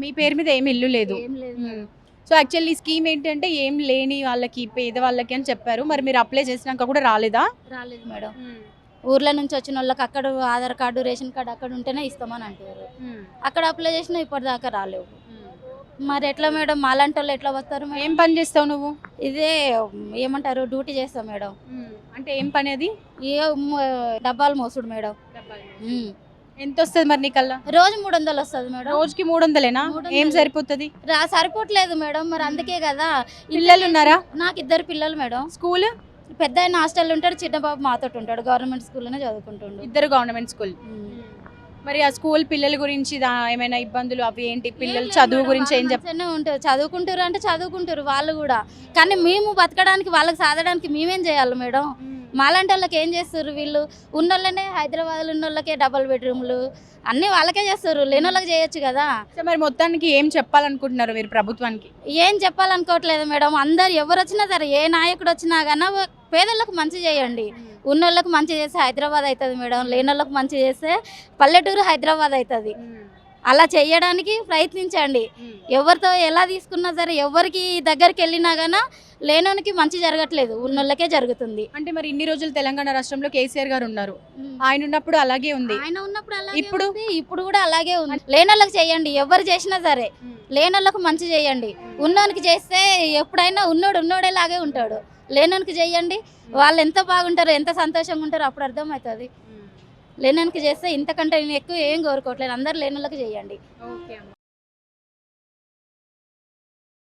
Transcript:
మీ పేరు మీద ఏమి ఇల్లు లేదు. ఏం లేదు మేడం. సో యాక్చువల్లీ ఈ స్కీమ్ ఏంటంటే ఏం లేని వాళ్ళకి పేద వాళ్ళకి అని చెప్పారు. మరి మీరు అప్లై చేసినాక కూడా రాలేదా? రాలేదు మేడం. ఊర్ల నుంచి వచ్చిన వాళ్ళకి అక్కడ ఆధార్ కార్డు రేషన్ కార్డు అక్కడ ఉంటేనే ఇస్తామని అంటారు. అక్కడ అప్లై చేసినా ఇప్పటిదాకా రాలేవు. మరి ఎట్లా మేడం, మాలాంటి వాళ్ళు ఎట్లా వస్తారు మేడం? ఏం పని చేస్తావు నువ్వు? ఇదే ఏమంటారు, డ్యూటీ చేస్తాం మేడం. అంటే ఏం పని అది? డబ్బాలు మోసుడు మేడం. ఎంత వస్తుంది మరి నీకల్లా? రోజు 300 వస్తుంది మేడం. రోజుకి 300ఏనా? 300. ఏం సరిపోతుంది? సరిపోవట్లేదు మేడం, మరి అందుకే కదా. పిల్లలు ఉన్నారా? నాకు 2 పిల్లలు మేడం. స్కూల్? పెద్ద ఆయన హాస్టల్ ఉంటాడు, చిన్న బాబు మాతో ఉంటాడు. గవర్నమెంట్ స్కూల్లోనే చదువుకుంటుండు. 2 గవర్నమెంట్ స్కూల్. మరి ఆ స్కూల్ పిల్లల గురించి ఏమైనా ఇబ్బందులు అవి ఏంటి? పిల్లలు చదువు గురించి ఏం ఉంటారు, చదువుకుంటారు అంటే చదువుకుంటారు వాళ్ళు కూడా. కానీ మేము బతకడానికి వాళ్ళకి సాధడానికి మేమేం చేయాలి మేడం? మాలాంటి వాళ్ళకి ఏం చేస్తారు వీళ్ళు? ఉన్నోళ్ళనే హైదరాబాద్లో ఉన్న వాళ్ళకే డబల్ బెడ్రూమ్లు అన్నీ వాళ్ళకే చేస్తారు, లేని వాళ్ళకి చేయొచ్చు కదా. సో మరి మొత్తానికి ఏం చెప్పాలనుకుంటున్నారు మీరు ప్రభుత్వానికి? ఏం చెప్పాలనుకోవట్లేదు మేడం. అందరు ఎవరు వచ్చినా సరే, ఏ నాయకుడు వచ్చినా కానీ పేదలకు మంచి చేయండి. ఉన్నోళ్ళకి మంచి చేస్తే హైదరాబాద్ అవుతుంది మేడం, లేని వాళ్ళకి మంచి చేస్తే పల్లెటూరు హైదరాబాద్ అవుతుంది. అలా చేయడానికి ప్రయత్నించండి. ఎవరితో ఎలా తీసుకున్నా సరే, ఎవరికి దగ్గరికి వెళ్ళినా కానీ లేనోనికి మంచి జరగట్లేదు, ఉన్నోళ్ళకే జరుగుతుంది. అంటే మరి ఇన్ని రోజులు తెలంగాణ రాష్ట్రంలో కేసీఆర్ గారు ఉన్నారు, ఆయన ఉన్నప్పుడు అలాగే ఉంది. ఆయన ఉన్నప్పుడు ఇప్పుడు ఇప్పుడు కూడా అలాగే ఉంది. లేనోళ్ళకి చేయండి, ఎవరు చేసినా సరే లేనోళ్ళకు మంచి చేయండి. ఉన్నోనికి చేస్తే ఎప్పుడైనా ఉన్నోడేలాగే ఉంటాడు. లేనోనికి చేయండి, వాళ్ళు ఎంత బాగుంటారో, ఎంత సంతోషంగా ఉంటారో అప్పుడు అర్థమవుతుంది. లేనోనికి చేస్తే ఇంతకంటే ఎక్కువ ఏం కోరుకోవట్లేదు. అందరు లేనోళ్ళకి చేయండి.